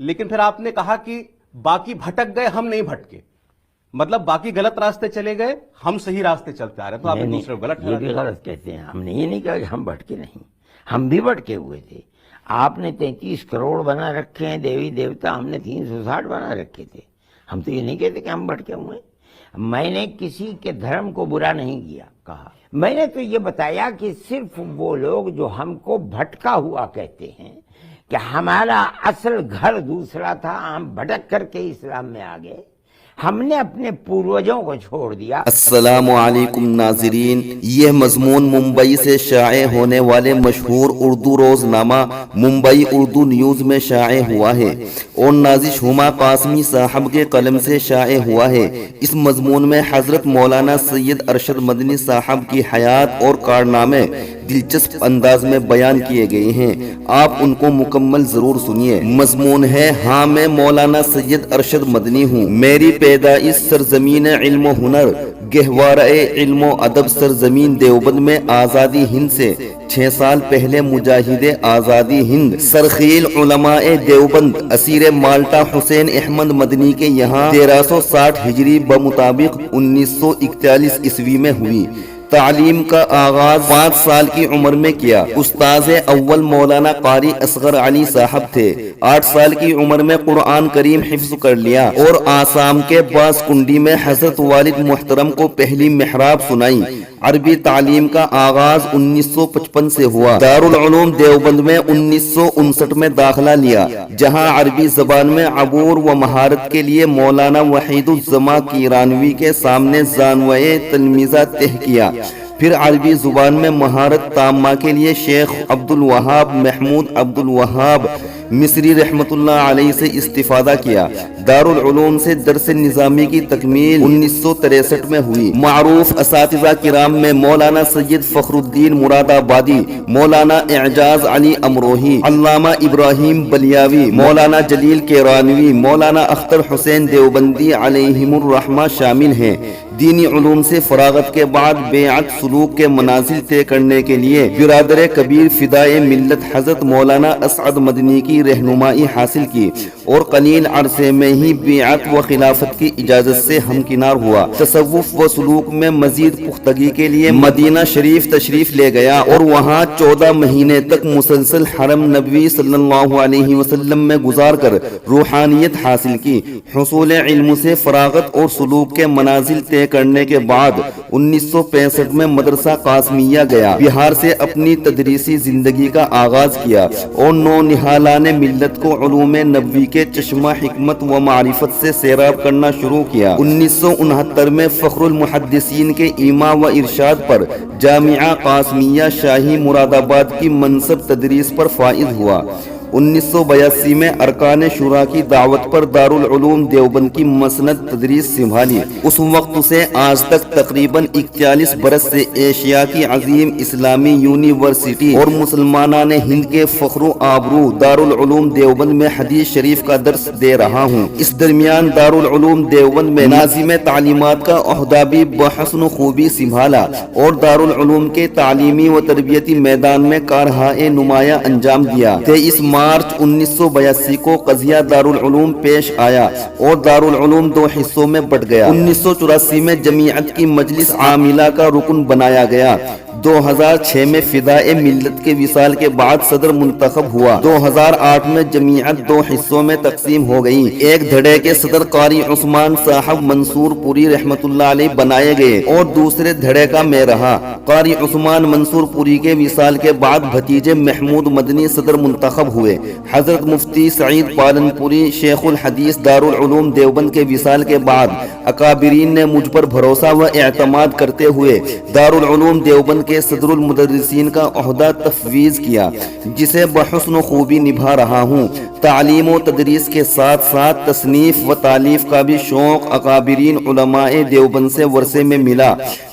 لیکن پھر آپ نے کہا کہ باقی بھٹک گئے، ہم نہیں بھٹکے، مطلب باقی غلط راستے چلے گئے، ہم صحیح راستے چلتے آ رہے ہیں، تو آپ نے دوسرے کو غلط یہ بھی غلط کہتے ہیں. ہم نے یہ نہیں کہا کہ ہم بھٹکے نہیں، ہم بھی بھٹکے ہوئے تھے. آپ نے 33 کروڑ بنا رکھے ہیں دیوی دیوتا، ہم نے 360 بنا رکھے تھے. ہم تو یہ نہیں کہتے کہ ہم بھٹکے ہوئے ہیں. میں نے کسی کے دھرم کو برا نہیں کیا کہا. میں نے تو یہ بتایا کہ صرف وہ لوگ جو ہم کو بھٹکا ہوا کہتے ہیں کہ ہمارا اصل گھر دوسرا تھا، ہم بھٹک کر کے اسلام میں آ گئے، ہم نے اپنے پوروجوں کو چھوڑ دیا. السلام علیکم ناظرین، یہ مضمون ممبئی سے شائع ہونے والے مشہور اردو روزنامہ ممبئی اردو نیوز میں شائع ہوا ہے اور نازش ہما قاسمی صاحب کے قلم سے شائع ہوا ہے. اس مضمون میں حضرت مولانا سید ارشد مدنی صاحب کی حیات اور کارنامے دلچسپ انداز میں بیان کیے گئے ہیں. آپ ان کو مکمل ضرور سنیے. مضمون ہے: ہاں میں مولانا سید ارشد مدنی ہوں. میری پیدائش سرزمین علم و ہنر گہوارہ علم و ادب سرزمین دیوبند میں آزادی ہند سے 6 سال پہلے مجاہد آزادی ہند سرخیل علماء دیوبند اسیر مالٹا حسین احمد مدنی کے یہاں 1360 ہجری بمطابق 1941 عیسوی میں ہوئی. تعلیم کا آغاز 5 سال کی عمر میں کیا. استاذ اول مولانا قاری اصغر علی صاحب تھے. 8 سال کی عمر میں قرآن کریم حفظ کر لیا اور آسام کے باس کنڈی میں حضرت والد محترم کو پہلی محراب سنائی. عربی تعلیم کا آغاز 1955 سے ہوا. دارالعلوم دیوبند میں 1959 میں داخلہ لیا، جہاں عربی زبان میں عبور و مہارت کے لیے مولانا وحید الزما کیرانوی کے سامنے زانوئے تلمیذہ طے کیا. پھر عربی زبان میں مہارت تامہ کے لیے شیخ عبد الوہاب محمود عبد الوہاب مصری رحمت اللہ علیہ سے استفادہ کیا. دارالعلوم سے درس نظامی کی تکمیل 1963 میں ہوئی. معروف اساتذہ کرام میں مولانا سید فخر الدین مراد آبادی، مولانا اعجاز علی امروہی، علامہ ابراہیم بلیاوی، مولانا جلیل کیرانوی، مولانا اختر حسین دیوبندی علیہم الرحمہ شامل ہیں. دینی علوم سے فراغت کے بعد بیعت سلوک کے منازل طے کرنے کے لیے برادر کبیر فدائے ملت حضرت مولانا اسعد مدنی کی رہنمائی حاصل کی اور قلیل عرصے میں ہی بیعت و خلافت کی اجازت سے ہمکنار ہوا. تصوف و سلوک میں مزید پختگی کے لیے مدینہ شریف تشریف لے گیا اور وہاں 14 مہینے تک مسلسل حرم نبوی صلی اللہ علیہ وسلم میں گزار کر روحانیت حاصل کی. حصول علم سے فراغت اور سلوک کے منازل طے کرنے کے بعد 1965 میں مدرسہ قاسمیہ گیا. بہار سے اپنی تدریسی زندگی کا آغاز کیا اور نونہالان ملت کو علوم نبوی کے چشمہ حکمت و معرفت سے سیراب کرنا شروع کیا. 1969 میں فخر المحدثین کے ایما و ارشاد پر جامعہ قاسمیہ شاہی مراد آباد کی منصب تدریس پر فائز ہوا. 1982 میں ارکان شورا کی دعوت پر دارالعلوم دیوبند کی مسند تدریس سنبھالی. اس وقت سے آج تک تقریباً 41 برس سے ایشیا کی عظیم اسلامی یونیورسٹی اور مسلمانان ہند کے فخر و آبرو دارالعلوم دیوبند میں حدیث شریف کا درس دے رہا ہوں. اس درمیان دارالعلوم دیوبند میں ناظم تعلیمات کا عہدہ بھی بحسن خوبی سنبھالا اور دارالعلوم کے تعلیمی و تربیتی میدان میں کارہائے نمایاں انجام دیا. 23 مارچ 1982 کو قضیہ دارالعلوم پیش آیا اور دارالعلوم 2 حصوں میں بٹ گیا. 1984 میں جمعیت کی مجلس عاملہ کا رکن بنایا گیا. 2006 میں فدائے ملت کے وصال کے بعد صدر منتخب ہوا. 2008 میں جمعیت 2 حصوں میں تقسیم ہو گئی. ایک دھڑے کے صدر قاری عثمان صاحب منصور پوری رحمت اللہ علیہ بنائے گئے اور دوسرے دھڑے کا میں رہا. قاری عثمان منصور پوری کے وصال کے بعد بھتیجے محمود مدنی صدر منتخب ہوئے. حضرت مفتی سعید پالن پوری شیخ الحدیث دارالعلوم دیوبند کے وصال کے بعد اکابرین نے مجھ پر بھروسہ و اعتماد کرتے ہوئے دارالعلوم دیوبند کے صدر المدرسین کا عہدہ تفویض کیا، جسے بحسن خوبی نبھا رہا ہوں. تعلیم و تدریس کے ساتھ ساتھ تصنیف و تالیف کا بھی شوق اکابرین علماء دیوبند سے ورثے میں ملا.